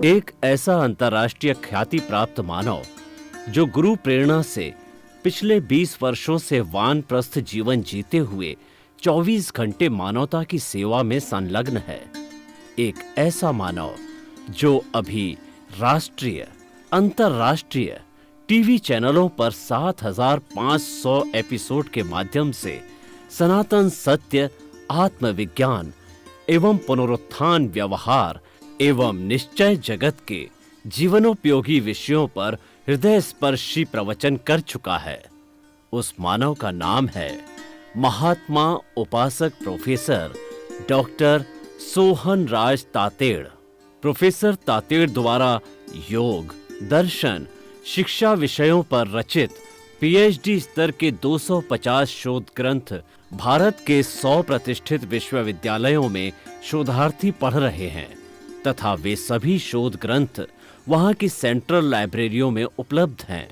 एक ऐसा अंतर्राष्ट्रीय ख्याति प्राप्त मानव जो गुरु प्रेरणा से पिछले 20 वर्षों से वानप्रस्थ जीवन जीते हुए 24 घंटे मानवता की सेवा में संलग्न है। एक ऐसा मानव जो अभी राष्ट्रीय, अंतर्राष्ट्रीय टीवी चैनलों पर 7,500 एपिसोड के माध्यम से सनातन सत्य, आत्मविज्ञान एवं पुनरुत्थान व्यवहार एवं निश्चय जगत के जीवनोपयोगी विषयों पर हृदय स्पर्शी प्रवचन कर चुका है। उस मानव का नाम है महात्मा उपासक प्रोफेसर डॉक्टर सोहन राज तातेड़। प्रोफेसर तातेड़ द्वारा योग, दर्शन, शिक्षा विषयों पर रचित पीएचडी स्तर के 250 शोध ग्रंथ भारत के 100 प्रतिष्ठित विश्वविद्यालयों में शोधार्थी पढ़ रहे हैं तथा वे सभी शोध ग्रंथ वहां की सेंट्रल लाइब्रेरियों में उपलब्ध हैं।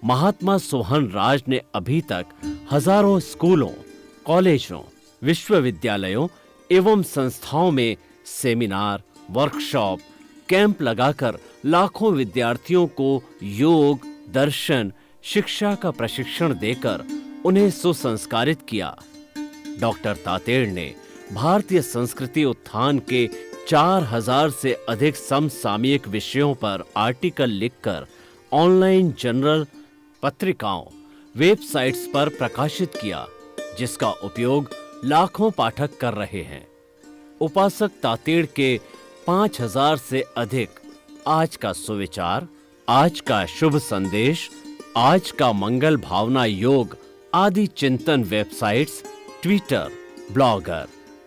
महात्मा सोहन राज ने अभी तक हजारों स्कूलों, कॉलेजों, विश्वविद्यालयों एवं संस्थाओं में सेमिनार, वर्कशॉप, कैंप लगाकर लाखों विद्यार्थियों को योग, दर्शन, शिक्षा का प्रशिक्षण देकर उन्हें सुसंस्कारित किया। डॉक्टर तातेड़ ने भारतीय संस्कृति उत्थान के 4000 से अधिक समसामयिक विषयों पर आर्टिकल लिखकर ऑनलाइन जर्नल, पत्रिकाओं, वेबसाइट्स पर प्रकाशित किया, जिसका उपयोग लाखों पाठक कर रहे हैं। उपासक तातेड़ के 5000 से अधिक आज का सुविचार, आज का शुभ संदेश, आज का मंगल भावना योग आदि चिंतन websites, Twitter, blogger,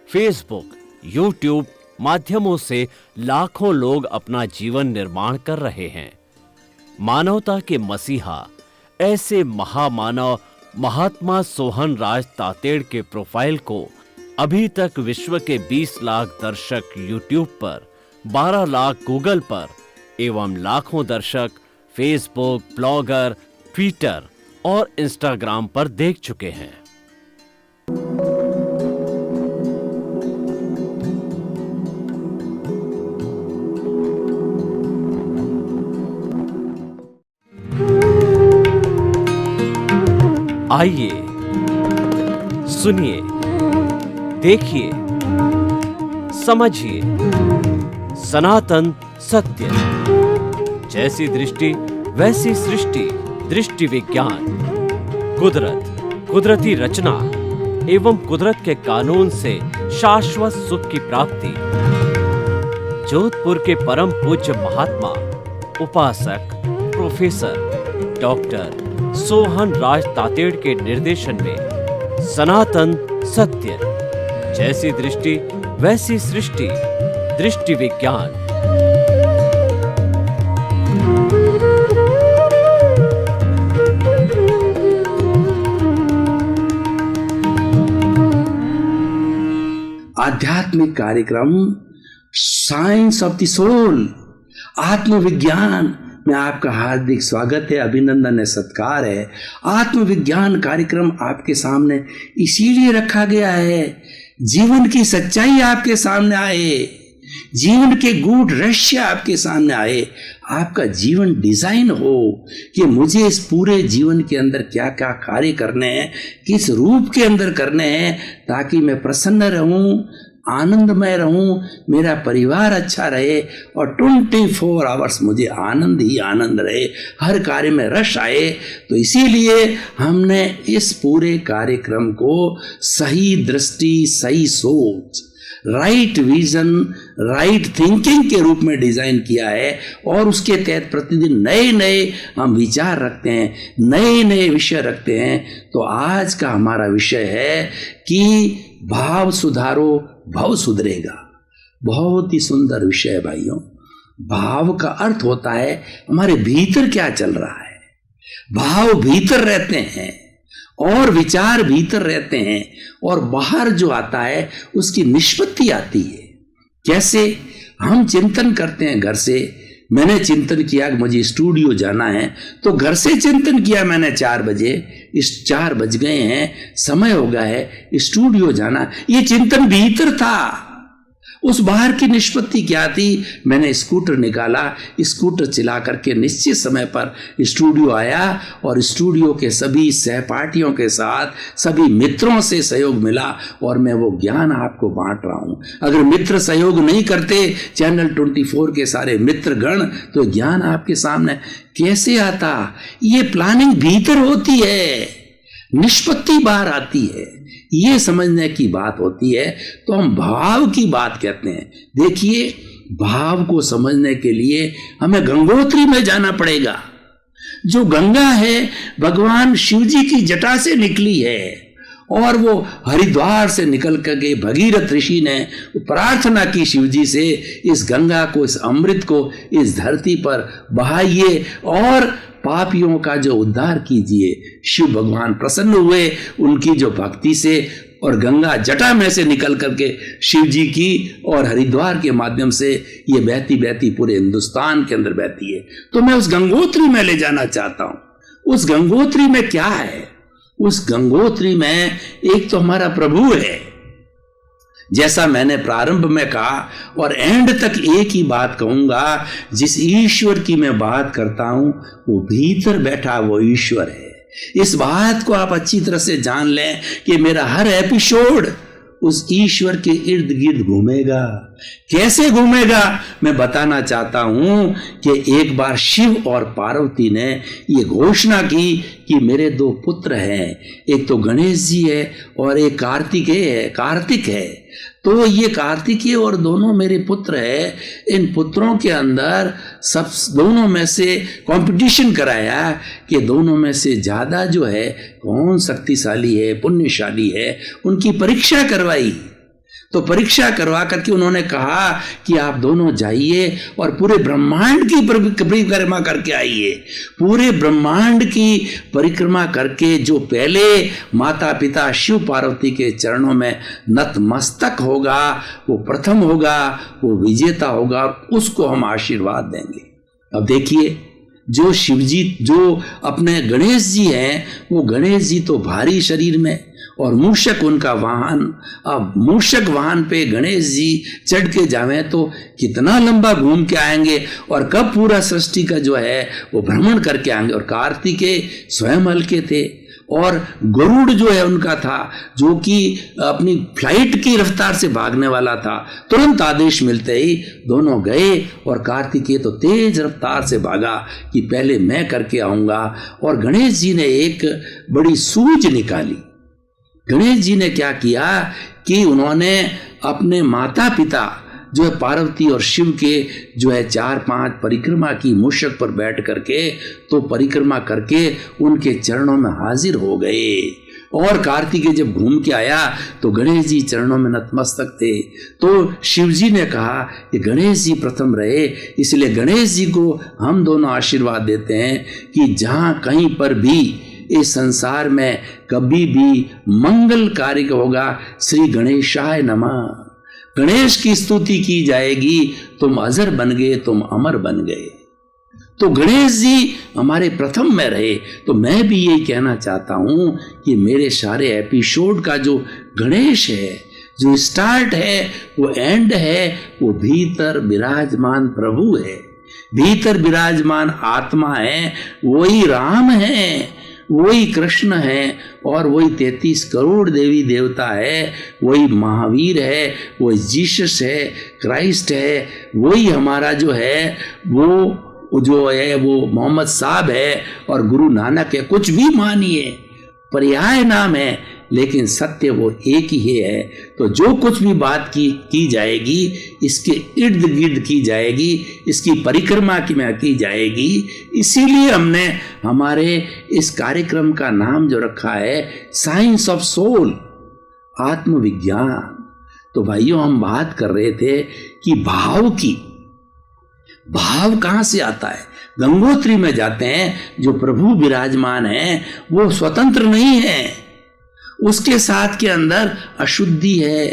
Facebook, YouTube माध्यमों से लाखों लोग अपना जीवन निर्माण कर रहे हैं। मानवता के मसीहा ऐसे महामानव महात्मा सोहन राज तातेड़ के प्रोफाइल को अभी तक विश्व के 20 लाख दर्शक यूट्यूब पर, 12 लाख गूगल पर एवं लाखों दर्शक फेसबुक, ब्लॉगर, ट्विटर और इंस्टाग्राम पर देख चुके हैं। आइए, सुनिए, देखिए, समझिए सनातन सत्य। जैसी दृष्टि वैसी सृष्टि, दृष्टि विज्ञान, कुदरत, कुदरती रचना एवं कुदरत के कानून से शाश्वत सुख की प्राप्ति। जोधपुर के परम पूज्य महात्मा उपासक प्रोफेसर डॉक्टर सोहन राज तातेड़ के निर्देशन में सनातन सत्य। जैसी दृष्टि वैसी सृष्टि, दृष्टि विज्ञान। आध्यात्मिक कार्यक्रम साइंस ऑफ द सोल, आत्मविज्ञान में आपका हार्दिक स्वागत है, अभिनंदन है, सत्कार है। आत्मविज्ञान कार्यक्रम आपके सामने इसीलिए रखा गया है, जीवन की सच्चाई आपके सामने आए, जीवन के गूढ़ रहस्य आपके सामने आए, आपका जीवन डिजाइन हो कि मुझे इस पूरे जीवन के अंदर क्या क्या कार्य करने हैं, किस रूप के अंदर करने हैं, ताकि मैं प्रसन्न रहूं, आनंदमय रहूं, मेरा परिवार अच्छा रहे और 24 आवर्स मुझे आनंद ही आनंद रहे, हर कार्य में रस आए। तो इसीलिए हमने इस पूरे कार्यक्रम को सही दृष्टि, सही सोच, राइट विजन, राइट थिंकिंग के रूप में डिजाइन किया है और उसके तहत प्रतिदिन नए नए हम विचार रखते हैं, नए नए विषय रखते हैं। तो आज का हमारा विषय है कि भाव सुधारो, भव सुधरेगा। बहुत ही सुंदर विषय है भाइयों। भाव का अर्थ होता है हमारे भीतर क्या चल रहा है। भाव भीतर रहते हैं और विचार भीतर रहते हैं और बाहर जो आता है उसकी निष्पत्ति आती है। कैसे? हम चिंतन करते हैं घर से। मैंने चिंतन किया कि मुझे स्टूडियो जाना है, तो घर से चिंतन किया मैंने 4 बजे, इस 4 बज गए हैं, समय हो गया है, स्टूडियो जाना। ये चिंतन भीतर था उस बाहर की निष्पत्ति क्या थी? मैंने स्कूटर निकाला, स्कूटर चला करके निश्चित समय पर स्टूडियो आया और स्टूडियो के सभी सहपाठियों के साथ सभी मित्रों से सहयोग मिला और मैं वो ज्ञान आपको बांट रहा हूं। अगर मित्र सहयोग नहीं करते, चैनल 24 के सारे मित्रगण, तो ज्ञान आपके सामने कैसे आता? ये प्लानिंग भीतर होती है, निष्पत्ति बाहर आती है, ये समझने की बात होती है। तो हम भाव की बात कहते हैं। देखिए, भाव को समझने के लिए हमें गंगोत्री में जाना पड़ेगा। जो गंगा है भगवान शिव जी की जटा से निकली है और वो हरिद्वार से निकल कर के भगीरथ ऋषि ने प्रार्थना की शिव जी से, इस गंगा को, इस अमृत को इस धरती पर बहाइए और पापियों का जो उद्धार कीजिए। शिव भगवान प्रसन्न हुए उनकी जो भक्ति से और गंगा जटा में से निकल करके शिव जी की और हरिद्वार के माध्यम से ये बहती बहती पूरे हिंदुस्तान के अंदर बहती है। तो मैं उस गंगोत्री में ले जाना चाहता हूं। उस गंगोत्री में क्या है? उस गंगोत्री में एक तो हमारा प्रभु है, जैसा मैंने प्रारंभ में कहा, और एंड तक एक ही बात कहूंगा, जिस ईश्वर की मैं बात करता हूं वो भीतर बैठा वो ईश्वर है। इस बात को आप अच्छी तरह से जान लें कि मेरा हर एपिसोड उस ईश्वर के इर्द गिर्द घूमेगा। कैसे घूमेगा मैं बताना चाहता हूं कि एक बार शिव और पार्वती ने ये घोषणा की कि मेरे दो पुत्र हैं, एक तो गणेश जी है और एक कार्तिक है। तो ये कार्तिकेय और दोनों मेरे पुत्र है। इन पुत्रों के अंदर सब दोनों में से कंपटीशन कराया कि दोनों में से ज्यादा जो है कौन शक्तिशाली है, पुण्यशाली है। उनकी परीक्षा करवाई। तो परीक्षा करवा करके उन्होंने कहा कि आप दोनों जाइए और पूरे ब्रह्मांड की परिक्रमा करके आइए। पूरे ब्रह्मांड की परिक्रमा करके जो पहले माता पिता शिव पार्वती के चरणों में नतमस्तक होगा वो प्रथम होगा, वो विजेता होगा, उसको हम आशीर्वाद देंगे। अब देखिए, जो शिव जी, जो अपने गणेश जी हैं, वो गणेश जी तो भारी शरीर में और मूषक उनका वाहन। अब मूषक वाहन पे गणेश जी चढ़ के जावे तो कितना लंबा घूम के आएंगे और कब पूरा सृष्टि का जो है वो भ्रमण करके आएंगे। और कार्तिकेय स्वयं हल्के थे और गरुड़ जो है उनका था, जो कि अपनी फ्लाइट की रफ्तार से भागने वाला था। तुरंत आदेश मिलते ही दोनों गए और कार्तिकेय तो तेज रफ्तार से भागा कि पहले मैं करके आऊंगा। और गणेश जी ने एक बड़ी सूझ निकाली। गणेश जी ने क्या किया कि उन्होंने अपने माता पिता जो है पार्वती और शिव के जो है 4-5 परिक्रमा की मूषक पर बैठ करके तो परिक्रमा करके उनके चरणों में हाजिर हो गए। और कार्तिकेय जब घूम के आया तो गणेश जी चरणों में नतमस्तक थे। तो शिव जी ने कहा कि गणेश जी प्रथम रहे, इसलिए गणेश जी को हम दोनों आशीर्वाद देते हैं कि जहां कहीं पर भी इस संसार में कभी भी मंगल कार्य होगा, श्री गणेशाय नमः, गणेश की स्तुति की जाएगी। तुम अजर बन गए, तुम अमर बन गए। तो गणेश जी हमारे प्रथम में रहे। तो मैं भी यही कहना चाहता हूं कि मेरे सारे एपिसोड का जो गणेश है, जो स्टार्ट है, वो एंड है, वो भीतर विराजमान प्रभु है, भीतर विराजमान आत्मा है। वही राम है, वही कृष्ण है और वही 33 करोड़ देवी देवता है, वही महावीर है, वही जीसस है, क्राइस्ट है, वही हमारा जो है वो जो है वो मोहम्मद साहब है और गुरु नानक है। कुछ भी मानिए, पर्याय नाम है, लेकिन सत्य वो एक ही है। तो जो कुछ भी बात की जाएगी इसके इर्द गिर्द की जाएगी, इसकी परिक्रमा की जाएगी। इसीलिए हमने हमारे इस कार्यक्रम का नाम जो रखा है साइंस ऑफ सोल, आत्मविज्ञान। तो भाइयों, हम बात कर रहे थे कि भाव की, भाव कहां से आता है? गंगोत्री में जाते हैं, जो प्रभु विराजमान है वो स्वतंत्र नहीं है, उसके साथ के अंदर अशुद्धि है,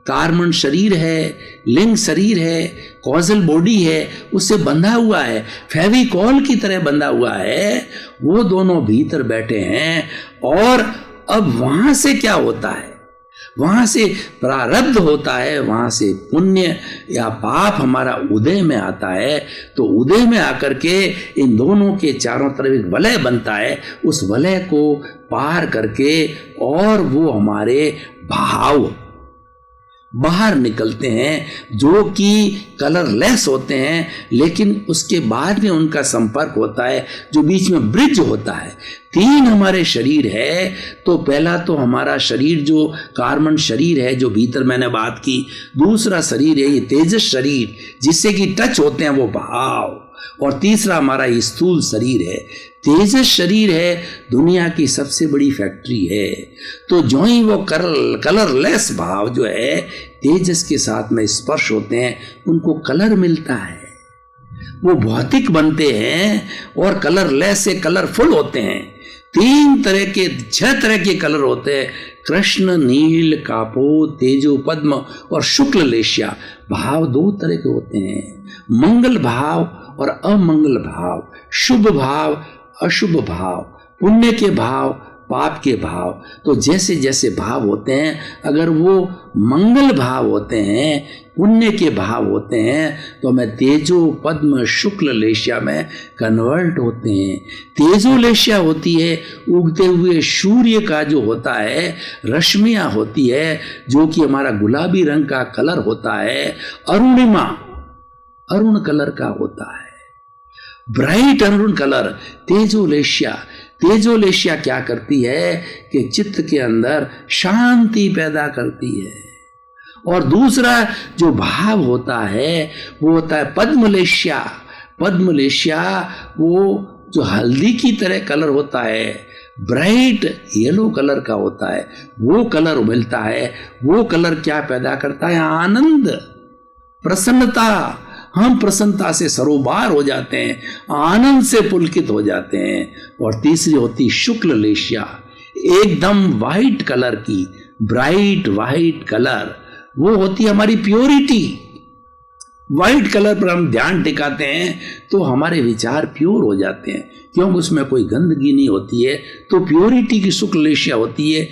कार्बन शरीर है, लिंग शरीर है, कॉजल बॉडी है, उससे बंधा हुआ है, फेविकॉल की तरह बंधा हुआ है। वो दोनों भीतर बैठे हैं। और अब वहां से क्या होता है? वहां से प्रारब्ध होता है, वहां से पुण्य या पाप हमारा उदय में आता है। तो उदय में आकर के इन दोनों के चारों तरफ एक वलय बनता है, उस वलय को पार करके और वो हमारे भाव बाहर निकलते हैं जो कि कलरलेस होते हैं, लेकिन उसके बाद में उनका संपर्क होता है जो बीच में ब्रिज होता है। 3 हमारे शरीर है। तो पहला तो हमारा शरीर जो कार्बन शरीर है जो भीतर मैंने बात की, दूसरा शरीर है ये तेजस शरीर जिससे कि टच होते हैं वो भाव, और तीसरा हमारा स्थूल शरीर है। तेजस शरीर है दुनिया की सबसे बड़ी फैक्ट्री है। तो जो ही वो कलरलेस भाव जो है तेजस के साथ में स्पर्श होते हैं उनको कलर मिलता है, वो भौतिक बनते हैं और कलरलेस से कलरफुल होते हैं। 6 तरह के कलर होते हैं, कृष्ण, नील, कापोत, तेजो, पद्म और शुक्ल लेश्या। भाव 2 तरह के होते हैं, मंगल भाव और अमंगल भाव, शुभ भाव, अशुभ भाव, पुण्य के भाव, पाप के भाव। तो जैसे जैसे भाव होते हैं, अगर वो मंगल भाव होते हैं, पुण्य के भाव होते हैं, तो हमें तेजो, पद्म, शुक्ल लेश्या में कन्वर्ट होते हैं। तेजो लेश्या होती है उगते हुए सूर्य का जो होता है, रश्मियां होती है जो कि हमारा गुलाबी रंग का कलर होता है, अरुणिमा अरुण कलर का होता है, ब्राइट अरुण कलर तेजोलेशिया। तेजोलेशिया क्या करती है कि चित्त के अंदर शांति पैदा करती है। और दूसरा जो भाव होता है वो होता है पद्मलेशिया। पद्मलेशिया वो जो हल्दी की तरह कलर होता है, ब्राइट येलो कलर का होता है, वो कलर मिलता है। वो कलर क्या पैदा करता है? आनंद, प्रसन्नता। हम प्रसन्नता से सरोबार हो जाते हैं, आनंद से पुलकित हो जाते हैं। और तीसरी होती शुक्ल लेशिया, एकदम वाइट कलर की, ब्राइट वाइट कलर, वो होती है हमारी प्योरिटी। वाइट कलर पर हम ध्यान टिकाते हैं तो हमारे विचार प्योर हो जाते हैं, क्योंकि उसमें कोई गंदगी नहीं होती है। तो प्योरिटी की शुक्ल लेशिया होती है।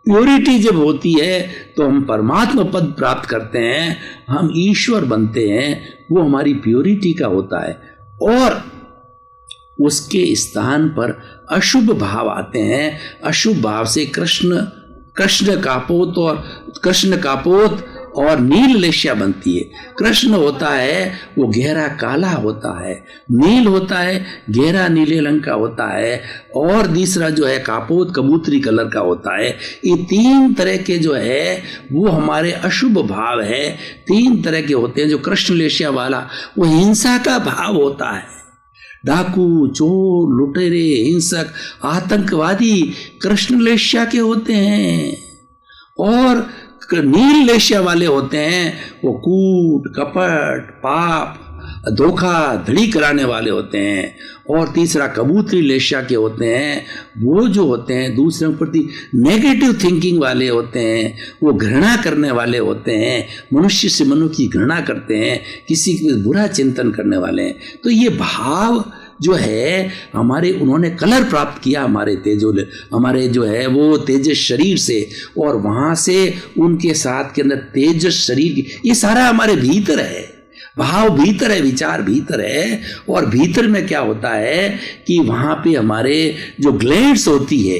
प्योरिटी जब होती है तो हम परमात्मा पद प्राप्त करते हैं, हम ईश्वर बनते हैं। वो हमारी प्योरिटी का होता है। और उसके स्थान पर अशुभ भाव आते हैं। अशुभ भाव से कृष्ण कापोत और नील लेशिया बनती है। कृष्ण होता है वो गहरा काला होता है, नील होता है गहरा नीले रंग का होता है, और तीसरा जो है कापोत कबूतरी कलर का होता है। ये 3 तरह के जो है वो हमारे अशुभ भाव है। 3 तरह के होते हैं। जो कृष्ण लेशिया वाला वो हिंसा का भाव होता है। डाकू, चोर, लुटेरे, हिंसक, आतंकवादी कृष्ण लेशिया के होते हैं। और नील लेशिया वाले होते हैं वो कूट, कपट, पाप, धोखाधड़ी कराने वाले होते हैं। और तीसरा कबूतरी लेशिया के होते हैं, वो जो होते हैं दूसरों के प्रति नेगेटिव थिंकिंग वाले होते हैं, वो घृणा करने वाले होते हैं, मनुष्य से मनुष्य की घृणा करते हैं, किसी के बुरा चिंतन करने वाले हैं। तो ये भाव जो है हमारे, उन्होंने कलर प्राप्त किया हमारे जो है वो तेजस शरीर से, और वहां से उनके साथ के अंदर तेजस शरीर, ये सारा हमारे भीतर है। भाव भीतर है, विचार भीतर है। और भीतर में क्या होता है कि वहां पे हमारे जो ग्लैंड्स होती है,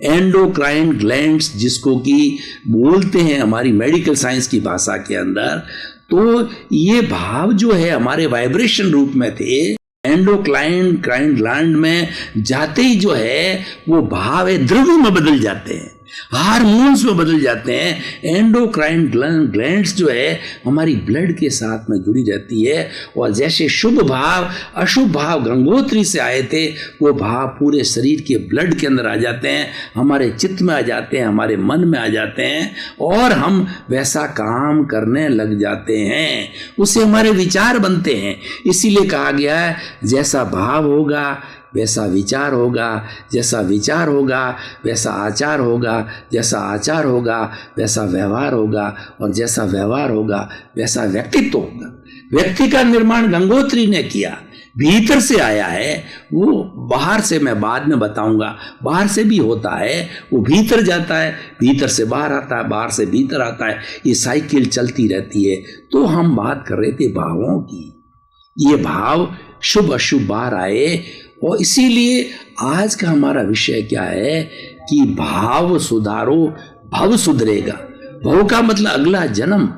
एंडोक्राइन ग्लैंड्स जिसको कि बोलते हैं हमारी मेडिकल साइंस की भाषा के अंदर, तो ये भाव जो है हमारे वाइब्रेशन रूप में थे। एंडोक्राइन ग्लैंड में जाते ही जो है वो भाव है द्रव्य में बदल जाते हैं, हार्मोन्स में बदल जाते हैं। एंडोक्राइन ग्लैंड्स जो है हमारी ब्लड के साथ में जुड़ी रहती है। और जैसे शुभ भाव अशुभ भाव गंगोत्री से आए थे, वो भाव पूरे शरीर के ब्लड के अंदर आ जाते हैं, हमारे चित्त में आ जाते हैं, हमारे मन में आ जाते हैं, और हम वैसा काम करने लग जाते हैं। उससे हमारे विचार बनते हैं। इसीलिए कहा गया है जैसा भाव होगा वैसा विचार होगा, जैसा विचार होगा वैसा आचार होगा, जैसा आचार होगा वैसा व्यवहार होगा, और जैसा व्यवहार होगा वैसा व्यक्तित्व होगा। व्यक्ति का निर्माण गंगोत्री ने किया। भीतर से आया है, वो बाहर से मैं बाद में बताऊंगा, बाहर से भी होता है, वो भीतर जाता है, भीतर से बाहर आता है, बाहर से भीतर आता है, ये साइकिल चलती रहती है। तो हम बात कर रहे थे भावों की, ये भाव शुभ अशुभ बाहर आए, और इसीलिए आज का हमारा विषय क्या है कि भाव सुधारो भव सुधरेगा। भव का मतलब अगला जन्म।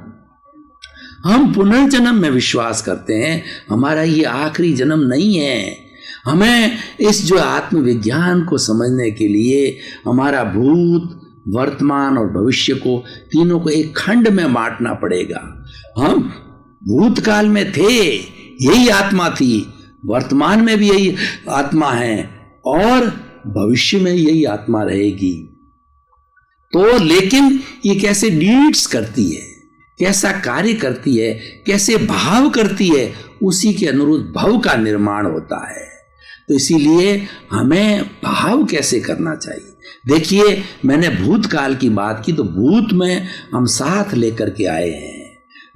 हम पुनर्जन्म में विश्वास करते हैं, हमारा ये आखिरी जन्म नहीं है। हमें इस जो आत्मविज्ञान को समझने के लिए हमारा भूत, वर्तमान और भविष्य को तीनों को एक खंड में बांटना पड़ेगा। हम भूतकाल में थे, यही आत्मा थी, वर्तमान में भी यही आत्मा है और भविष्य में यही आत्मा रहेगी। तो लेकिन ये कैसे डीड्स करती है, कैसा कार्य करती है, कैसे भाव करती है, उसी के अनुरूप भव का निर्माण होता है। तो इसीलिए हमें भाव कैसे करना चाहिए। देखिए, मैंने भूतकाल की बात की, तो भूत में हम साथ लेकर के आए हैं।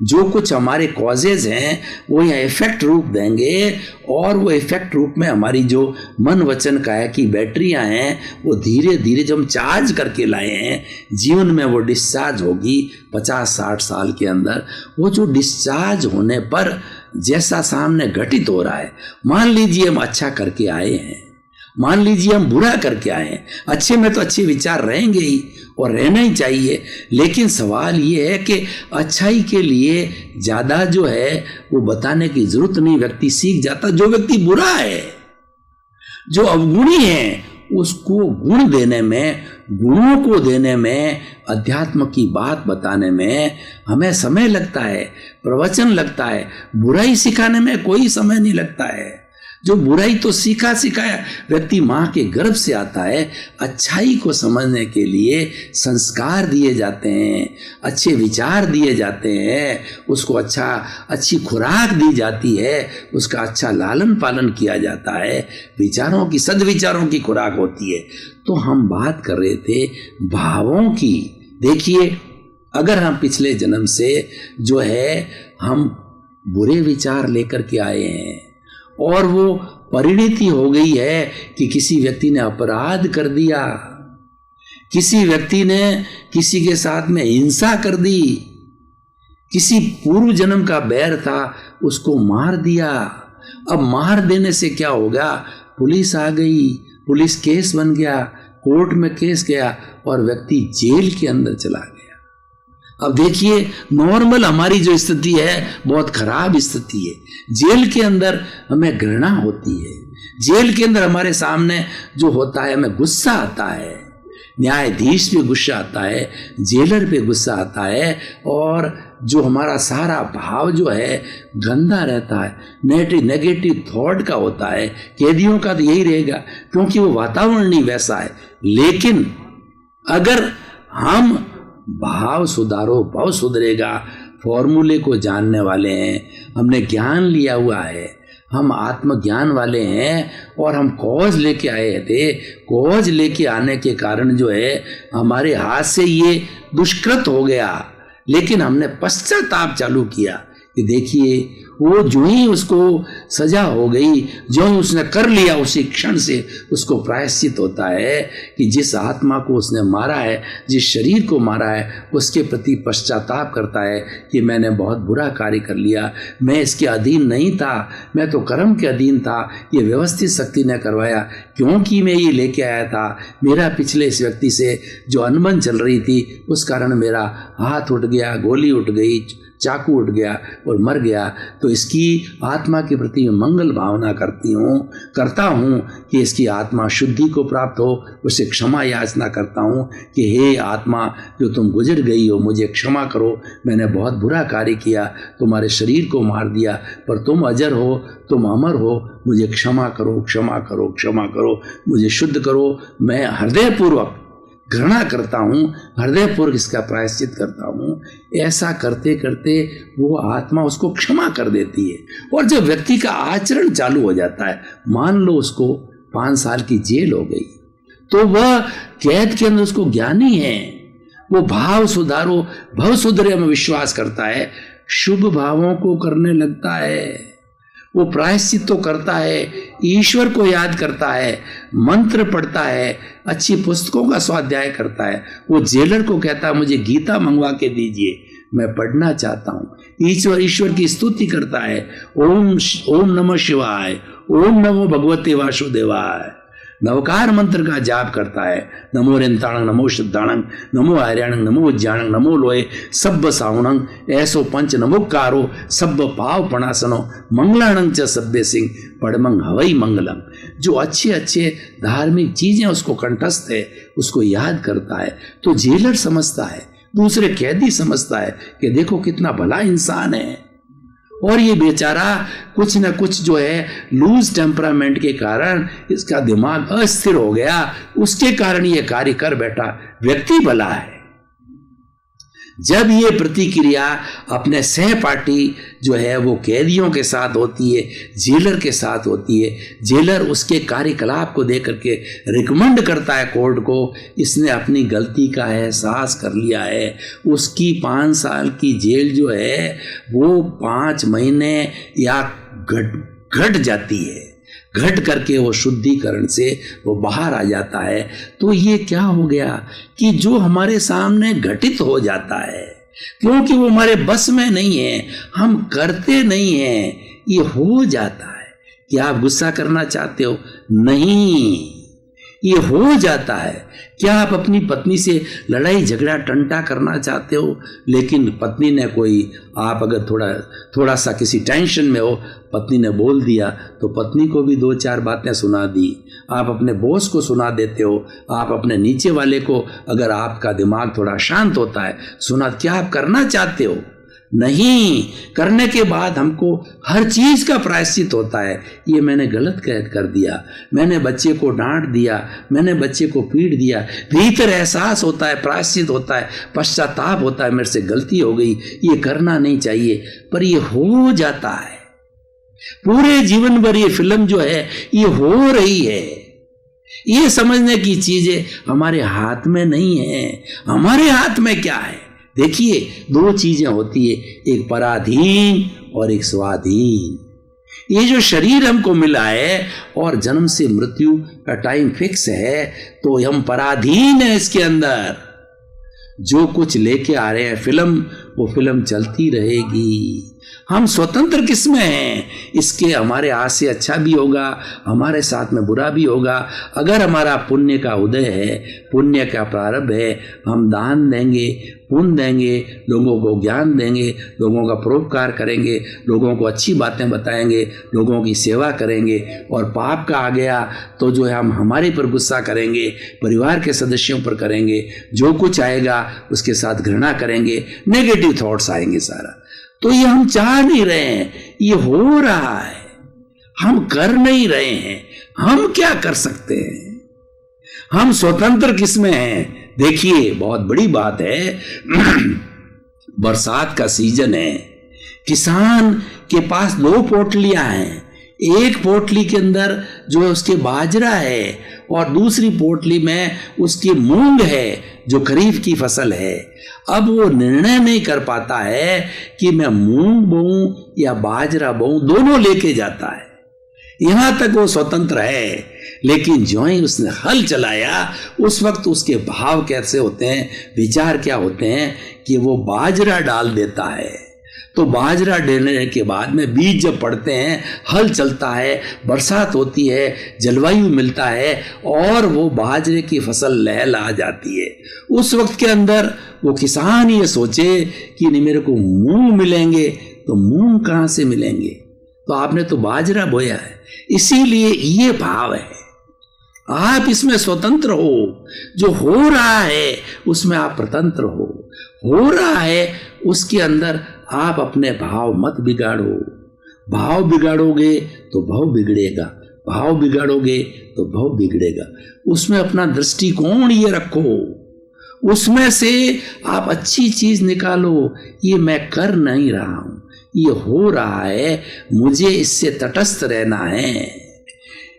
जो कुछ हमारे कॉजेज हैं वो यहाँ इफेक्ट रूप देंगे, और वो इफेक्ट रूप में हमारी जो मन वचन काया की बैटरियां हैं वो धीरे धीरे जब हम चार्ज करके लाए हैं, जीवन में वो डिस्चार्ज होगी 50-60 साल के अंदर। वो जो डिस्चार्ज होने पर जैसा सामने घटित हो रहा है, मान लीजिए हम अच्छा करके आए हैं, मान लीजिए हम बुरा करके आए हैं, अच्छे में तो अच्छे विचार रहेंगे ही और रहना ही चाहिए, लेकिन सवाल ये है कि अच्छाई के लिए ज़्यादा जो है वो बताने की जरूरत नहीं, व्यक्ति सीख जाता। जो व्यक्ति बुरा है, जो अवगुणी है, उसको गुण देने में, गुणों को देने में, अध्यात्म की बात बताने में हमें समय लगता है, प्रवचन लगता है। बुराई सिखाने में कोई समय नहीं लगता है। जो बुराई तो सीखा सिखाया व्यक्ति माँ के गर्भ से आता है। अच्छाई को समझने के लिए संस्कार दिए जाते हैं, अच्छे विचार दिए जाते हैं, उसको अच्छी खुराक दी जाती है, उसका अच्छा लालन पालन किया जाता है, विचारों की, सद्विचारों की खुराक होती है। तो हम बात कर रहे थे भावों की। देखिए, अगर हम पिछले जन्म से जो है हम बुरे विचार लेकर के आए हैं और वो परिणति हो गई है कि किसी व्यक्ति ने अपराध कर दिया, किसी व्यक्ति ने किसी के साथ में हिंसा कर दी, किसी पूर्व जन्म का बैर था उसको मार दिया। अब मार देने से क्या होगा, पुलिस आ गई, पुलिस केस बन गया, कोर्ट में केस गया और व्यक्ति जेल के अंदर चला गया। अब देखिए, नॉर्मल हमारी जो स्थिति है बहुत खराब स्थिति है। जेल के अंदर हमें घृणा होती है, जेल के अंदर हमारे सामने जो होता है हमें गुस्सा आता है, न्यायाधीश पे गुस्सा आता है, जेलर पे गुस्सा आता है, और जो हमारा सारा भाव जो है गंदा रहता है, नेगेटिव थॉट का होता है। कैदियों का तो यही रहेगा क्योंकि वो वातावरण नहीं वैसा है। लेकिन अगर हम भाव सुधारो भव सुधरेगा फॉर्मूले को जानने वाले हैं, हमने ज्ञान लिया हुआ है, हम आत्मज्ञान वाले हैं, और हम कॉज लेके आए थे। कॉज लेके आने के कारण जो है हमारे हाथ से ये दुष्कृत हो गया, लेकिन हमने पश्चाताप चालू किया कि देखिए वो जो ही उसको सजा हो गई, जो ही उसने कर लिया, उसी क्षण से उसको प्रायश्चित होता है कि जिस आत्मा को उसने मारा है, जिस शरीर को मारा है, उसके प्रति पश्चाताप करता है कि मैंने बहुत बुरा कार्य कर लिया, मैं इसके अधीन नहीं था, मैं तो कर्म के अधीन था, ये व्यवस्थित शक्ति ने करवाया, क्योंकि मैं ये लेके आया था, मेरा पिछले इस व्यक्ति से जो अनबन चल रही थी उस कारण मेरा हाथ उठ गया, गोली उठ गई, चाकू उठ गया और मर गया। तो इसकी आत्मा के प्रति मैं मंगल भावना करता हूँ कि इसकी आत्मा शुद्धि को प्राप्त हो, उसे क्षमा याचना करता हूँ कि हे आत्मा, जो तुम गुजर गई हो, मुझे क्षमा करो, मैंने बहुत बुरा कार्य किया, तुम्हारे शरीर को मार दिया, पर तुम अजर हो, तुम अमर हो, मुझे क्षमा करो, क्षमा करो, क्षमा करो, मुझे शुद्ध करो। मैं हृदयपूर्वक घृणा करता हूँ, हृदयपूर्वक इसका प्रायश्चित करता हूँ। ऐसा करते करते वो आत्मा उसको क्षमा कर देती है। और जब व्यक्ति का आचरण चालू हो जाता है, मान लो उसको 5 साल की जेल हो गई, तो वह कैद के अंदर उसको ज्ञानी है, वो भाव सुधारो भव सुधरे में विश्वास करता है, शुभ भावों को करने लगता है, वो प्रायश्चित तो करता है, ईश्वर को याद करता है, मंत्र पढ़ता है, अच्छी पुस्तकों का स्वाध्याय करता है। वो जेलर को कहता है मुझे गीता मंगवा के दीजिए, मैं पढ़ना चाहता हूँ। ईश्वर की स्तुति करता है, ओम नमः शिवाय, ओम नमो भगवते वासुदेवाय, नवकार मंत्र का जाप करता है। नमो रेंताणंग, नमो शुद्धाणंग, नमो आर्याणंग, नमो उज्जाणंग, नमो लोए सब्ब सावणंग, ऐसो पंच नमोकारो सब्ब पाव पणासनो, मंगलाणंग च सब्बे सिंह पड़मंग हवई मंगलम। जो अच्छे अच्छे धार्मिक चीजें उसको कंठस्थ है, उसको याद करता है। तो जेलर समझता है, दूसरे कैदी समझता है कि देखो कितना भला इंसान है। और ये बेचारा कुछ न कुछ जो है लूज टेम्परामेंट के कारण इसका दिमाग अस्थिर हो गया, उसके कारण ये कार्य कर बैठा। व्यक्ति भला है। जब ये प्रतिक्रिया अपने सहपाठी जो है वो कैदियों के साथ होती है, जेलर के साथ होती है, जेलर उसके कार्यकलाप को देख करके रिकमेंड करता है कोर्ट को, इसने अपनी गलती का एहसास कर लिया है। उसकी 5 साल की जेल जो है वो 5 महीने या घट जाती है, घट करके वो शुद्धिकरण से वो बाहर आ जाता है। तो ये क्या हो गया कि जो हमारे सामने घटित हो जाता है, क्योंकि वो हमारे बस में नहीं है, हम करते नहीं हैं, ये हो जाता है। क्या आप गुस्सा करना चाहते हो? नहीं, ये हो जाता है। क्या आप अपनी पत्नी से लड़ाई झगड़ा टंटा करना चाहते हो, लेकिन पत्नी ने कोई, आप अगर थोड़ा सा किसी टेंशन में हो, पत्नी ने बोल दिया तो पत्नी को भी 2-4 बातें सुना दी। आप अपने बॉस को सुना देते हो, आप अपने नीचे वाले को, अगर आपका दिमाग थोड़ा शांत होता है, सुना। क्या आप करना चाहते हो? नहीं। करने के बाद हमको हर चीज का प्रायश्चित होता है। ये मैंने गलत कर दिया, मैंने बच्चे को डांट दिया, मैंने बच्चे को पीट दिया। भीतर एहसास होता है, प्रायश्चित होता है, पश्चाताप होता है, मेरे से गलती हो गई, ये करना नहीं चाहिए, पर ये हो जाता है। पूरे जीवन भर ये फिल्म जो है ये हो रही है। ये समझने की चीजें हमारे हाथ में नहीं है। हमारे हाथ में क्या है? देखिए, 2 चीजें होती है, एक पराधीन और एक स्वाधीन। ये जो शरीर हमको मिला है और जन्म से मृत्यु का टाइम फिक्स है, तो हम पराधीन है इसके अंदर। जो कुछ लेके आ रहे हैं फिल्म, वो फिल्म चलती रहेगी। हम स्वतंत्र किसमें हैं? इसके हमारे हाथ से अच्छा भी होगा, हमारे साथ में बुरा भी होगा। अगर हमारा पुण्य का उदय है, पुण्य का प्रारंभ है, हम दान देंगे, पुण्य देंगे, लोगों को ज्ञान देंगे, लोगों का परोपकार करेंगे, लोगों को अच्छी बातें बताएंगे, लोगों की सेवा करेंगे। और पाप का आ गया तो जो है हम हमारे पर गुस्सा करेंगे, परिवार के सदस्यों पर करेंगे, जो कुछ आएगा उसके साथ घृणा करेंगे, नेगेटिव थॉट्स आएंगे सारा। तो ये हम चाह नहीं रहे हैं, ये हो रहा है, हम कर नहीं रहे हैं। हम क्या कर सकते हैं? हम स्वतंत्र किसमें हैं? देखिए, बहुत बड़ी बात है। बरसात का सीजन है, किसान के पास 2 पोटलियां हैं। एक पोटली के अंदर जो है उसके बाजरा है, और दूसरी पोटली में उसकी मूंग है जो खरीफ की फसल है। अब वो निर्णय नहीं कर पाता है कि मैं मूंग बोऊं या बाजरा बोऊं, दोनों लेके जाता है। यहां तक वो स्वतंत्र है, लेकिन जो ही उसने हल चलाया, उस वक्त उसके भाव कैसे होते हैं, विचार क्या होते हैं कि वो बाजरा डाल देता है। तो बाजरा डालने के बाद में बीज जब पड़ते हैं, हल चलता है, बरसात होती है, जलवायु मिलता है, और वो बाजरे की फसल लहला जाती है। उस वक्त के अंदर वो किसान ये सोचे कि नहीं, मेरे को मूंग मिलेंगे, तो मूंग कहाँ से मिलेंगे? तो आपने तो बाजरा बोया है। इसीलिए ये भाव है, आप इसमें स्वतंत्र हो। जो हो रहा है उसमें आप स्वतंत्र हो रहा है उसके अंदर आप अपने भाव मत बिगाड़ो। भाव बिगाड़ोगे तो भाव बिगड़ेगा, भाव बिगाड़ोगे तो भाव बिगड़ेगा। उसमें अपना दृष्टिकोण ये रखो, उसमें से आप अच्छी चीज निकालो। ये मैं कर नहीं रहा हूं, ये हो रहा है, मुझे इससे तटस्थ रहना है,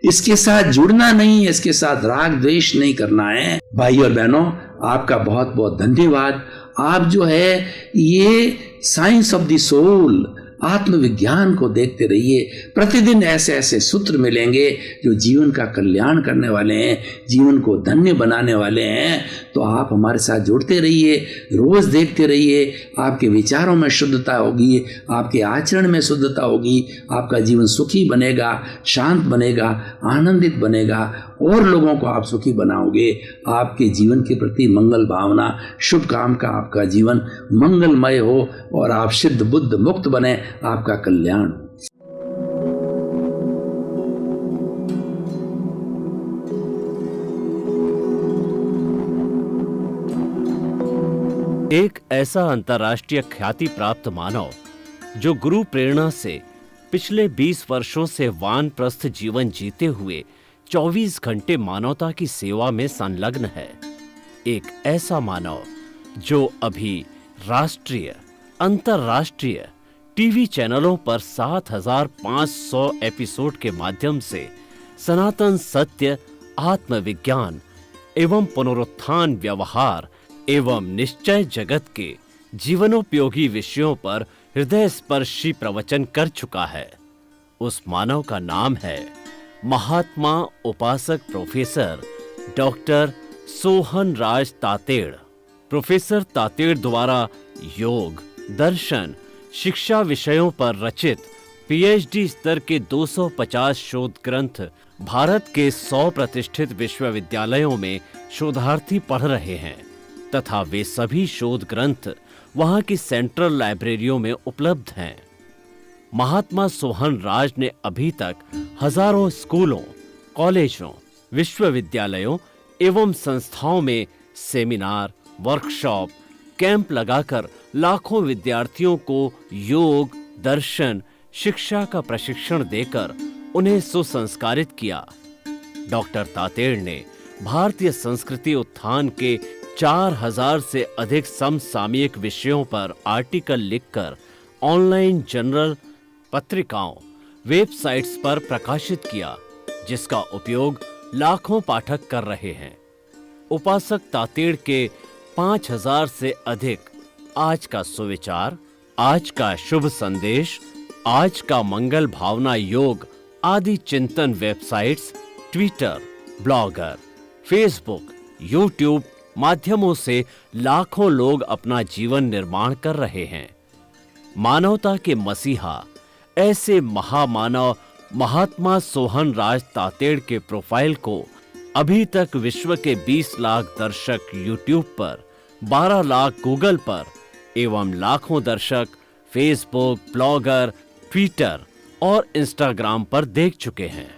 इसके साथ जुड़ना नहीं है, इसके साथ राग द्वेष नहीं करना है। भाई और बहनों, आपका बहुत बहुत धन्यवाद। आप जो है ये साइंस ऑफ द सोल आत्मविज्ञान को देखते रहिए। प्रतिदिन ऐसे ऐसे सूत्र मिलेंगे जो जीवन का कल्याण करने वाले हैं, जीवन को धन्य बनाने वाले हैं। तो आप हमारे साथ जुड़ते रहिए, रोज देखते रहिए। आपके विचारों में शुद्धता होगी, आपके आचरण में शुद्धता होगी, आपका जीवन सुखी बनेगा, शांत बनेगा, आनंदित बनेगा और लोगों को आप सुखी बनाओगे। आपके जीवन के प्रति मंगल भावना, शुभ काम का आपका जीवन मंगलमय हो और आप सिद्ध बुद्ध मुक्त बने, आपका कल्याण हो। एक ऐसा अंतर्राष्ट्रीय ख्याति प्राप्त मानव जो गुरु प्रेरणा से पिछले 20 वर्षों से वानप्रस्थ जीवन जीते हुए 24 घंटे मानवता की सेवा में संलग्न है। एक ऐसा मानव जो अभी राष्ट्रीय, अंतर्राष्ट्रीय टीवी चैनलों पर 7,500 एपिसोड के माध्यम से सनातन सत्य, आत्मविज्ञान एवं पुनरुत्थान, व्यवहार एवं निश्चय जगत के जीवनोपयोगी विषयों पर हृदय स्पर्शी प्रवचन कर चुका है। उस मानव का नाम है महात्मा उपासक प्रोफेसर डॉक्टर सोहन राज तातेड़। प्रोफेसर तातेड़ द्वारा योग, दर्शन, शिक्षा विषयों पर रचित पीएचडी स्तर के 250 शोध ग्रंथ भारत के 100 प्रतिष्ठित विश्वविद्यालयों में शोधार्थी पढ़ रहे हैं तथा वे सभी शोध ग्रंथ वहां की सेंट्रल लाइब्रेरियों में उपलब्ध हैं। महात्मा सोहन राज ने अभी तक हजारों स्कूलों, कॉलेजों, विश्वविद्यालयों एवं संस्थाओं में सेमिनार, वर्कशॉप, कैंप लगाकर लाखों विद्यार्थियों को योग, दर्शन, शिक्षा का प्रशिक्षण देकर उन्हें सुसंस्कारित किया। डॉक्टर तातेड़ ने भारतीय संस्कृति उत्थान के 4000 से अधिक समसामयिक विषयों पर आर्टिकल लिखकर ऑनलाइन जर्नल, पत्रिकाओं, वेबसाइट्स पर प्रकाशित किया, जिसका उपयोग लाखों पाठक कर रहे हैं। उपासक तातेड़ के 5000 से अधिक आज का सुविचार, आज का शुभ संदेश, आज का मंगल भावना योग आदि चिंतन websites, Twitter, blogger, Facebook, YouTube माध्यमों से लाखों लोग अपना जीवन निर्माण कर रहे हैं। मानवता के मसीहा ऐसे महामानव महात्मा सोहन राज तातेड़ के प्रोफाइल को अभी तक विश्व के 20 लाख दर्शक यूट्यूब पर, 12 लाख गूगल पर एवं लाखों दर्शक फेसबुक, ब्लॉगर, ट्विटर और इंस्टाग्राम पर देख चुके हैं।